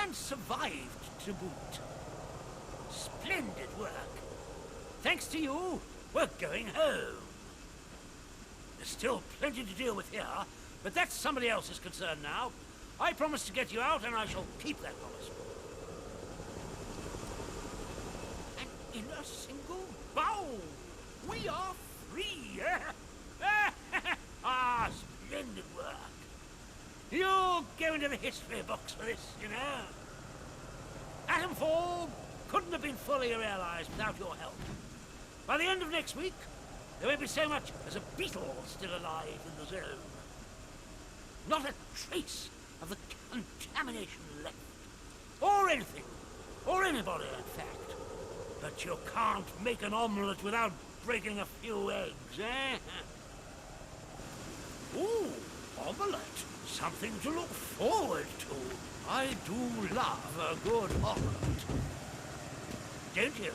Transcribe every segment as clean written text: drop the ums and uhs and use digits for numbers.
And survived to boot. Splendid work. Thanks to you, we're going home. There's still plenty to deal with here, but that's somebody else's concern now. I promised to get you out, and I shall keep that promise. And in a single bowl, we are free. Ah, splendid work. You'll go into the history books for this, you know. Atomfall couldn't have been fully realized without your help. By the end of next week, there won't be so much as a beetle still alive in the zone. Not a trace of the contamination left. Or anything. Or anybody, in fact. But you can't make an omelette without breaking a few eggs, eh? Ooh, omelette. Something to look forward to. I do love a good omelette. Don't you?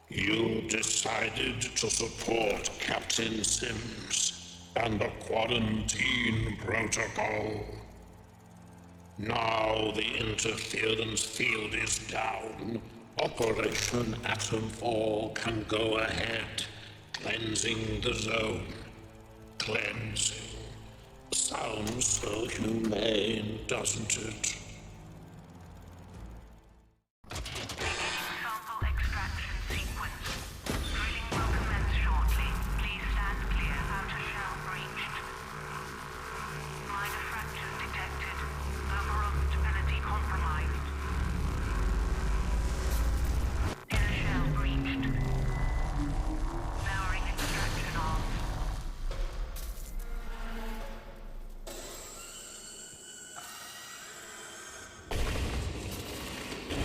You decided to support Captain Sims and the quarantine protocol. Now the interference field is down. Operation Atomfall can go ahead, cleansing the zone. Cleansing. Sounds so humane, doesn't it? Sample extraction sequence. Drilling will commence shortly. Please stand clear. Outer shell breached. Minor fractures detected. Overall stability compromised. Inner shell breached. Lowering extraction arms.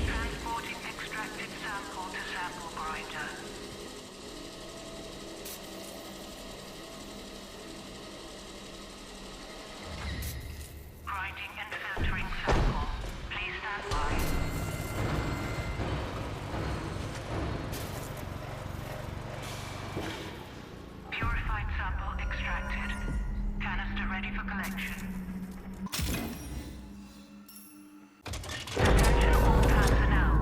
Transporting extracted sample to sample grinder. Grinding and filtering sample. Please stand by. Purified sample extracted. Canister ready for collection. Attention all personnel.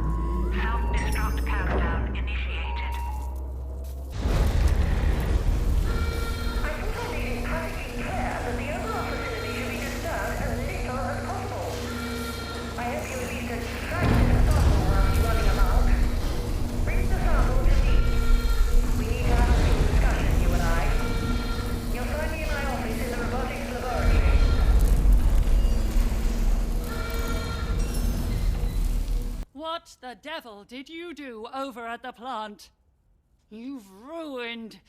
Self-destruct countdown initiated. I think I'm being practically clear that the overall facility should be disturbed as little as possible. I hope you at least extracted a sample while you're running about. Bring the sample to me. We need to have a brief discussion, you and I. You'll find me in my office in the robotics laboratory. What the devil did you do over at the plant? You've ruined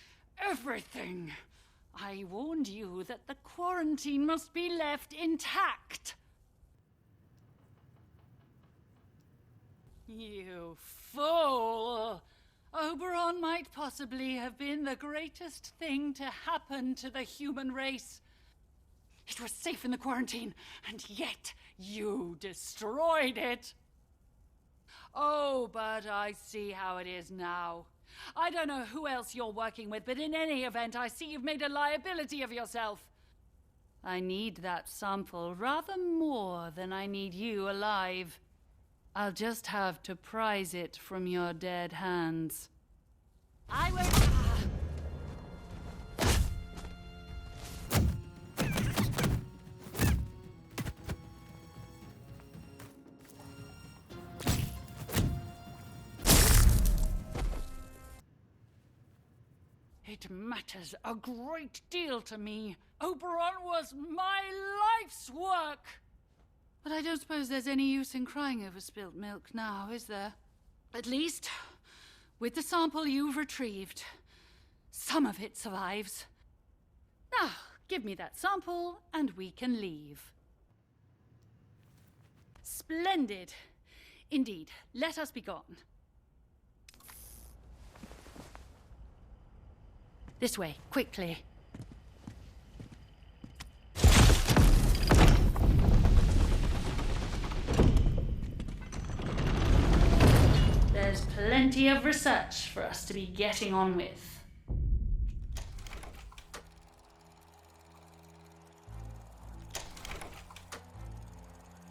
everything. I warned you that the quarantine must be left intact. You fool! Oberon might possibly have been the greatest thing to happen to the human race. It was safe in the quarantine, and yet you destroyed it. Oh, but I see how it is now. I don't know who else you're working with, but in any event, I see you've made a liability of yourself. I need that sample rather more than I need you alive. I'll just have to prise it from your dead hands. I will... It matters a great deal to me. Oberon was my life's work. But I don't suppose there's any use in crying over spilt milk now, is there? At least, with the sample you've retrieved, some of it survives. Now, give me that sample and we can leave. Splendid. Indeed, let us be gone. This way, quickly. There's plenty of research for us to be getting on with.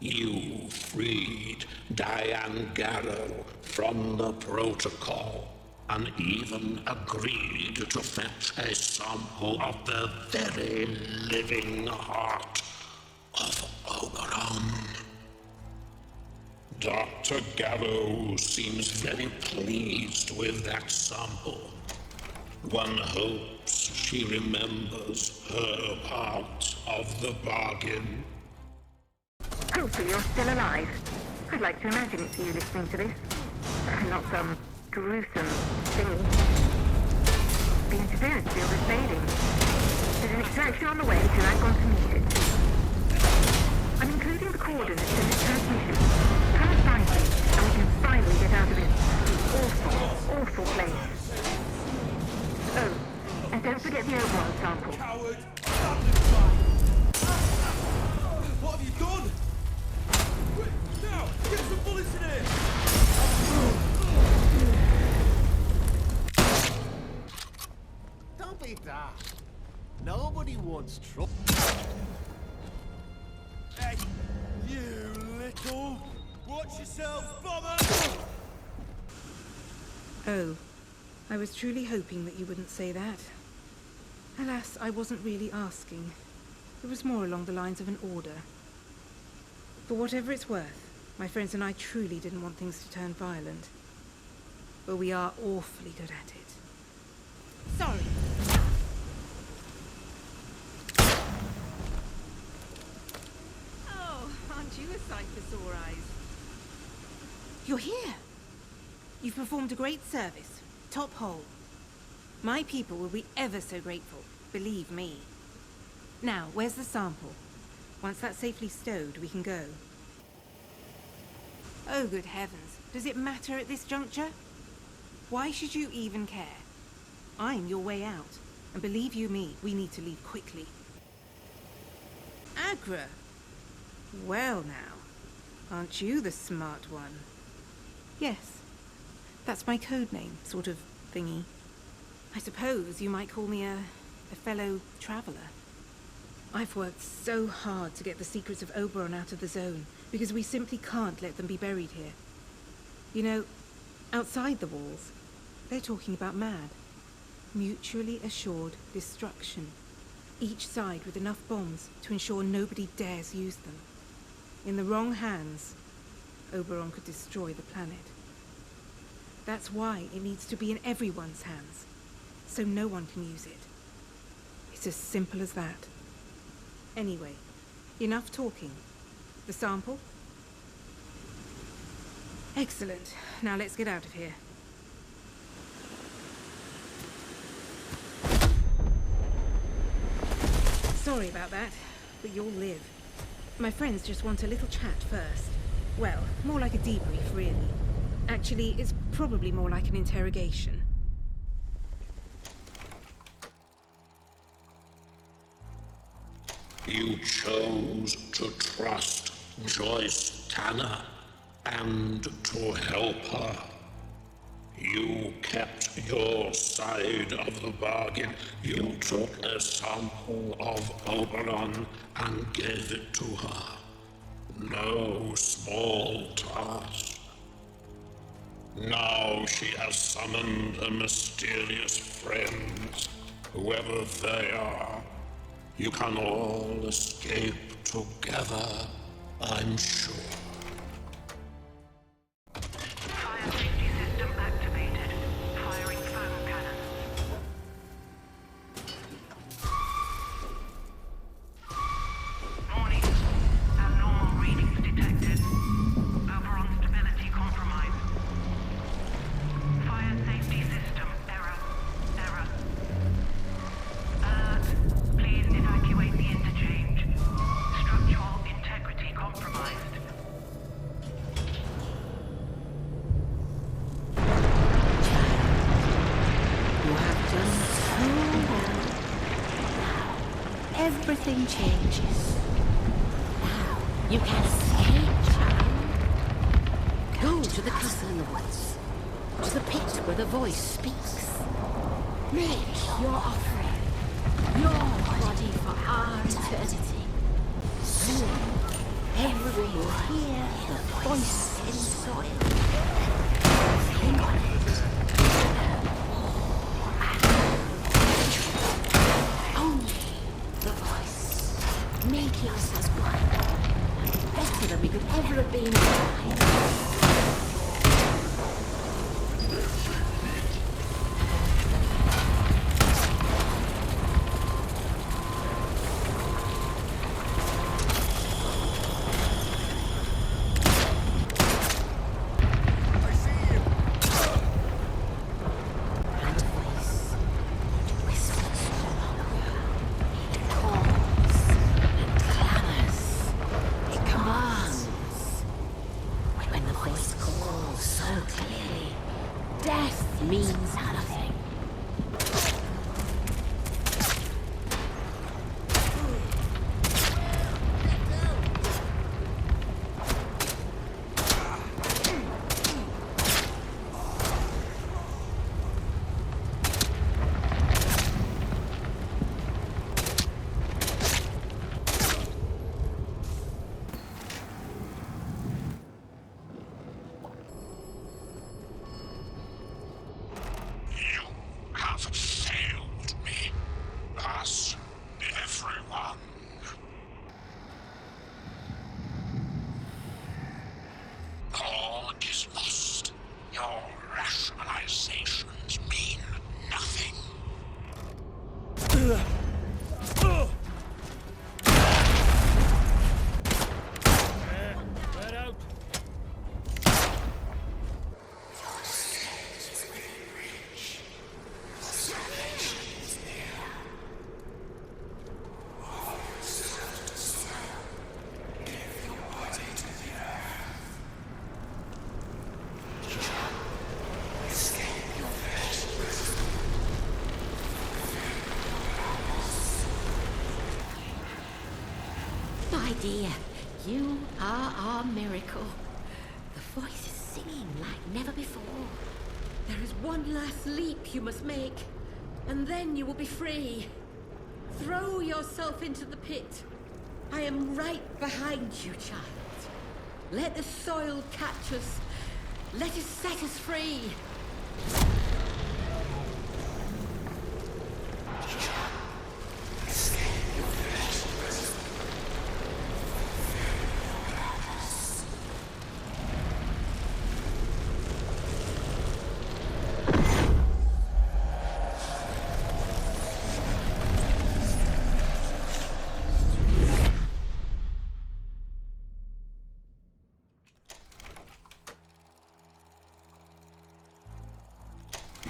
You freed Diane Garrow from the protocol and even agreed to fetch a sample of the very living heart of Oberon. Dr. Garrow seems very pleased with that sample. One hopes she remembers her part of the bargain. Hopefully you're still alive. I'd like to imagine it's you listening to this. Not some gruesome thingy. The interference field is fading. There's an extraction on the way if you're going to meet it. I'm including the coordinates in this transmission. Come and find me, and we can finally get out of this awful, awful place. Oh, and don't forget the overall sample. Coward! What have you done? Quick, now! Get some bullets in here! Don't be daft. Nobody wants trouble. Hey, you little... Watch yourself, bomber! Oh, I was truly hoping that you wouldn't say that. Alas, I wasn't really asking. It was more along the lines of an order. For whatever it's worth, my friends and I truly didn't want things to turn violent. But we are awfully good at it. Sorry. Oh, aren't you a sight for sore eyes? You're here. You've performed a great service. Top hole. My people will be ever so grateful, believe me. Now, where's the sample? Once that's safely stowed, we can go. Oh, good heavens. Does it matter at this juncture? Why should you even care? I'm your way out. And believe you me, we need to leave quickly. Agra! Well now, aren't you the smart one? Yes. That's my code name, sort of thingy. I suppose you might call me a fellow traveler. I've worked so hard to get the secrets of Oberon out of the zone, because we simply can't let them be buried here. You know, outside the walls, they're talking about MAD. Mutually assured destruction. Each side with enough bombs to ensure nobody dares use them. In the wrong hands, Oberon could destroy the planet. That's why it needs to be in everyone's hands, so no one can use it. It's as simple as that. Anyway, enough talking. The sample? Excellent. Now let's get out of here. Sorry about that, but you'll live. My friends just want a little chat first. Well, more like a debrief, really. Actually, it's probably more like an interrogation. You chose to trust Joyce Tanner and to help her. You kept your side of the bargain. You took a sample of Oberon and gave it to her. No small task. Now she has summoned her mysterious friends, whoever they are. You can all escape together, I'm sure. Fire safety system activated. Firing foam cannons. Warning. Abnormal readings detected. Oberon stability compromised. Fire safety system error. Error. Alert. Please evacuate the interchange. Structural integrity compromised. You have done so well. Now, everything changes. Now, you can escape, child. Go to the castle in the woods. To the pit where the voice speaks. Make your offering. Your body for our eternity. Soon, Everyone will hear the voice in soil. Think on it. Only the voice. Making us as one. Better than we could ever have been alive. My dear, you are our miracle. The voice is singing like never before. There is one last leap you must make, and then you will be free. Throw yourself into the pit. I am right behind you, child. Let the soil catch us. Let it set us free.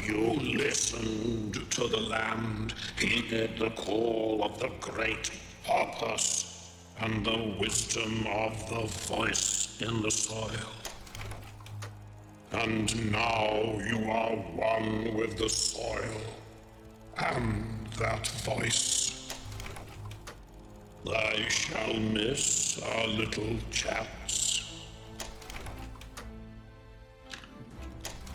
You listened to the land, heeded the call of the great purpose, and the wisdom of the voice in the soil. And now you are one with the soil and that voice. I shall miss our little chats.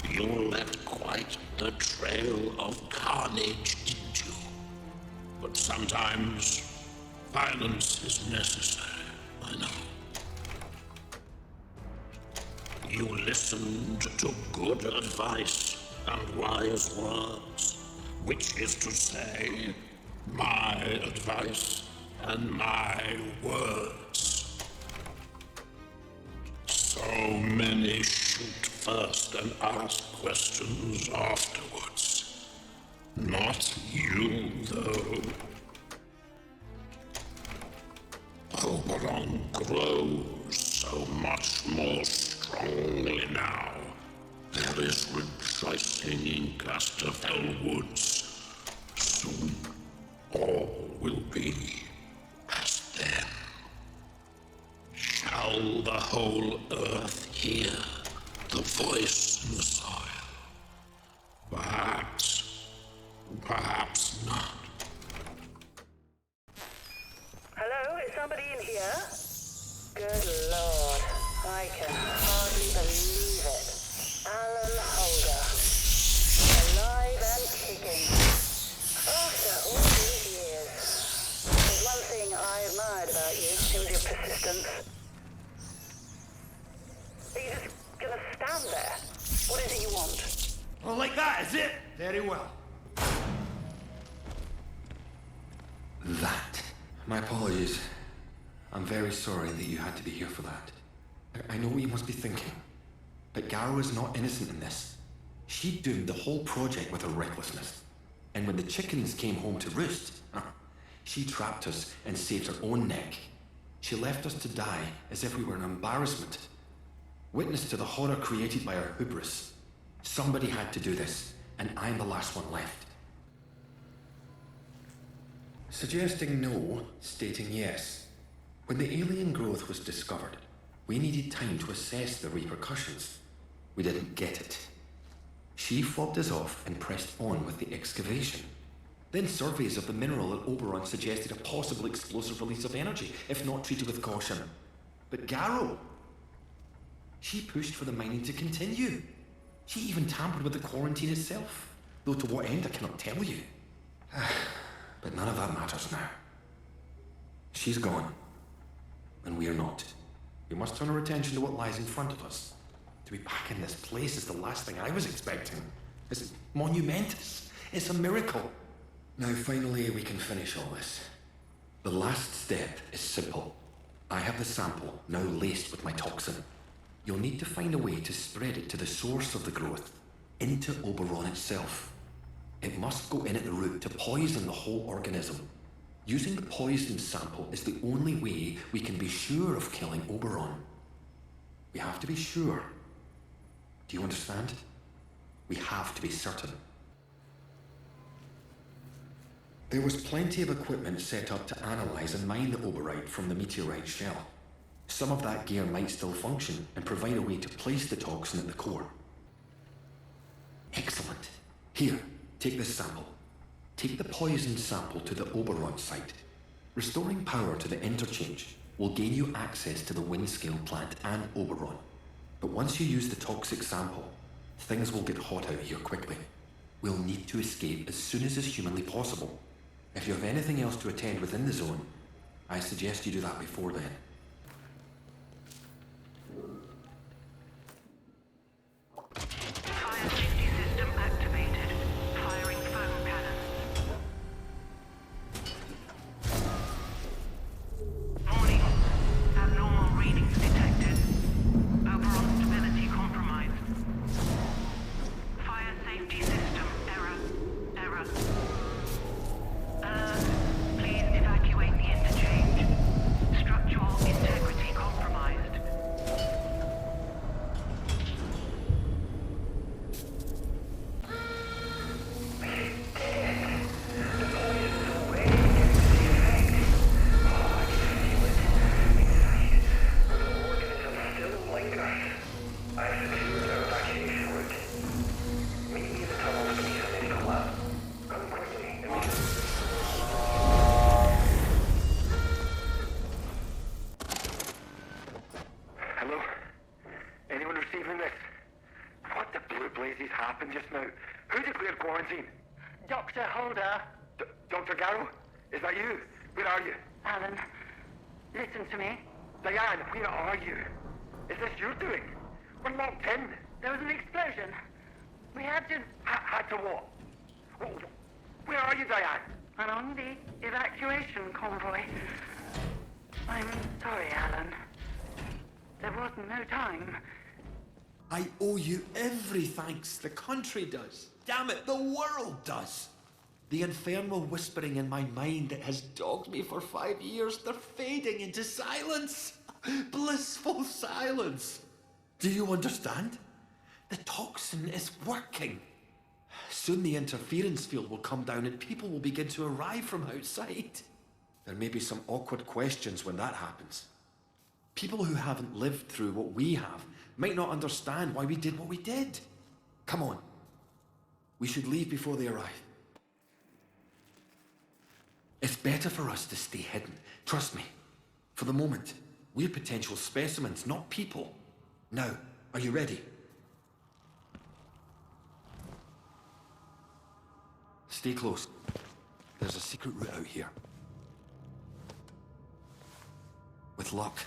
You left quite the trail of carnage, didn't you? But sometimes violence is necessary, I know. You listened to good advice and wise words, which is to say, my advice and my words. So many shoot first and ask questions afterwards. Not you, though. Oberon grows so much more strongly now. There is rejoicing in Casterfell Woods. Soon all will be as then. Shall the whole earth hear the voice in the soil? Perhaps not. Hello, is somebody in here? Good Lord, I can hardly believe it. Alan Holder, alive and kicking. After all these years. There's one thing I admired about you, it was your persistence. Oh, like that, is it? Very well. That. My apologies. I'm very sorry that you had to be here for that. I know what you must be thinking, but Garrow is not innocent in this. She doomed the whole project with her recklessness. And when the chickens came home to roost, she trapped us and saved her own neck. She left us to die as if we were an embarrassment. Witness to the horror created by our hubris. Somebody had to do this, and I'm the last one left. Suggesting no, stating yes. When the alien growth was discovered, we needed time to assess the repercussions. We didn't get it. She fobbed us off and pressed on with the excavation. Then surveys of the mineral at Oberon suggested a possible explosive release of energy, if not treated with caution. But Garrow, she pushed for the mining to continue. She even tampered with the quarantine itself, though to what end I cannot tell you. But none of that matters now. She's gone, and we're not. We must turn our attention to what lies in front of us. To be back in this place is the last thing I was expecting. It's monumentous. It's a miracle. Now finally we can finish all this. The last step is simple. I have the sample now laced with my toxin. You'll need to find a way to spread it to the source of the growth, into Oberon itself. It must go in at the root to poison the whole organism. Using the poisoned sample is the only way we can be sure of killing Oberon. We have to be sure. Do you understand? We have to be certain. There was plenty of equipment set up to analyze and mine the oberite from the meteorite shell. Some of that gear might still function and provide a way to place the toxin at the core. Excellent. Here, take this sample. Take the poisoned sample to the Oberon site. Restoring power to the interchange will gain you access to the Windscale plant and Oberon. But once you use the toxic sample, things will get hot out here quickly. We'll need to escape as soon as is humanly possible. If you have anything else to attend within the zone, I suggest you do that before then. Fire safety system activated. Firing foam cannons. Warning. Abnormal readings detected. Oberon stability compromised. Fire safety system error. Please evacuate the interchange. Structural integrity compromised. Hello? Anyone receiving this? What the blue blazes happened just now? Who declared quarantine? Dr. Holder. Dr. Garrow? Is that you? Where are you? Alan, listen to me. Diane, where are you? Is this your doing? We're locked in. There was an explosion. We had to... Had to what? Where are you, Diane? I'm on the evacuation convoy. I'm sorry, Alan. There was no time. I owe you every thanks. The country does. Damn it, the world does. The infernal whispering in my mind that has dogged me for 5 years, they're fading into silence. Blissful silence. Do you understand? The toxin is working. Soon the interference field will come down and people will begin to arrive from outside. There may be some awkward questions when that happens. People who haven't lived through what we have might not understand why we did what we did. Come on. We should leave before they arrive. It's better for us to stay hidden. Trust me. For the moment, we're potential specimens, not people. Now, are you ready? Stay close. There's a secret route out here. With luck,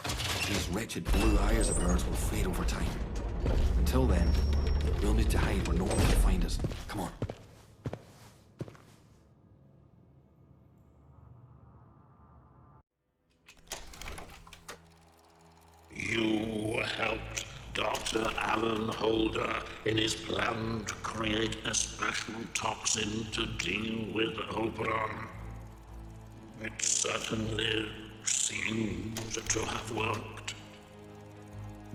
these wretched blue eyes of ours will fade over time. Until then, We'll need to hide where no one can find us. Come on. You helped Dr. Alan Holder in his plan to create a special toxin to deal with Oberon. It certainly seemed to have worked.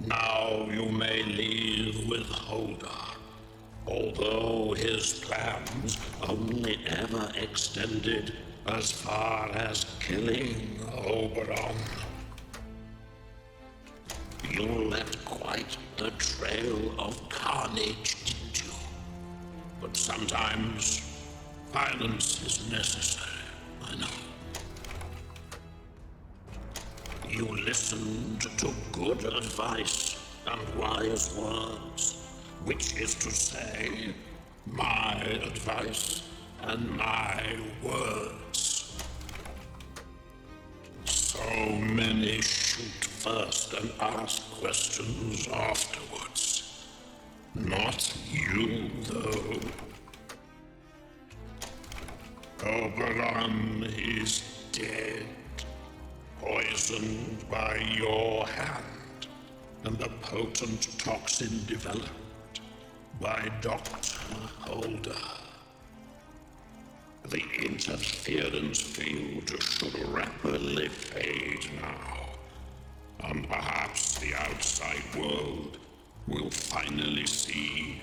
Now you may leave with Holder, although his plans only ever extended as far as killing Oberon. You left quite the trail of carnage, didn't you? But sometimes violence is necessary, I know. You listened to good advice and wise words, which is to say, my advice and my words. So many shoot first and ask questions afterwards. Not you, though. Oberon is dead, poisoned by your hand, and the potent toxin developed by Dr. Holder. The interference field should rapidly fade now, and perhaps the outside world will finally see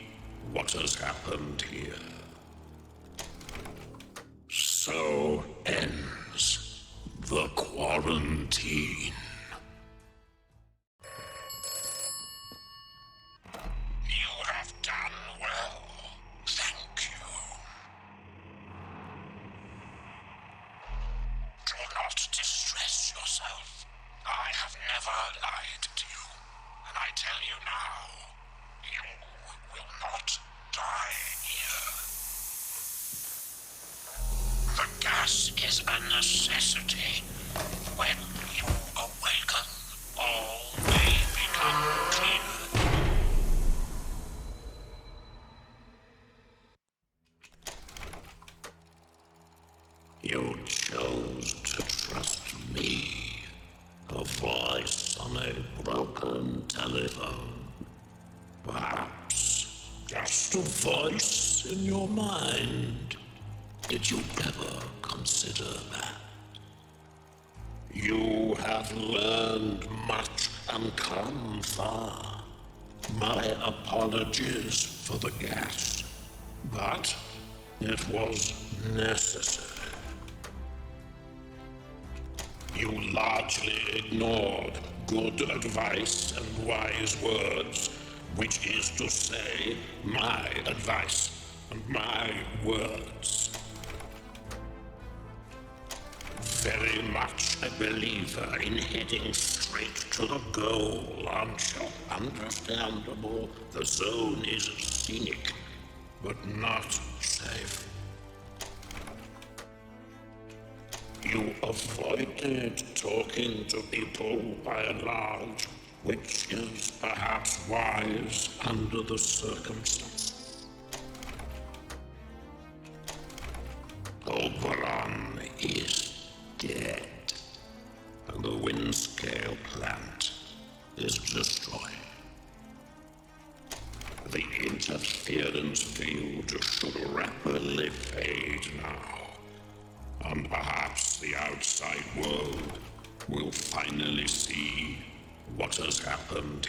what has happened here. So ends the quarantine. You have done well. Thank you. Do not distress yourself. I have never lied to you. And I tell you now, you will not die here. The gas is a necessity. When you awaken, all may become clear. You chose to trust me, a voice on a broken telephone. Perhaps just a voice in your mind. Did you ever consider that? You have learned much and come far. My apologies for the gas, but it was necessary. You largely ignored good advice and wise words, which is to say, my advice and my words. Very much a believer in heading straight to the goal, aren't you? Understandable, the zone is scenic, but not safe. You avoided talking to people by and large, which is perhaps wise under the circumstances. Oberon is dead, and the Windscale plant is destroyed. The interference field should rapidly fade now, and perhaps the outside world will finally see what has happened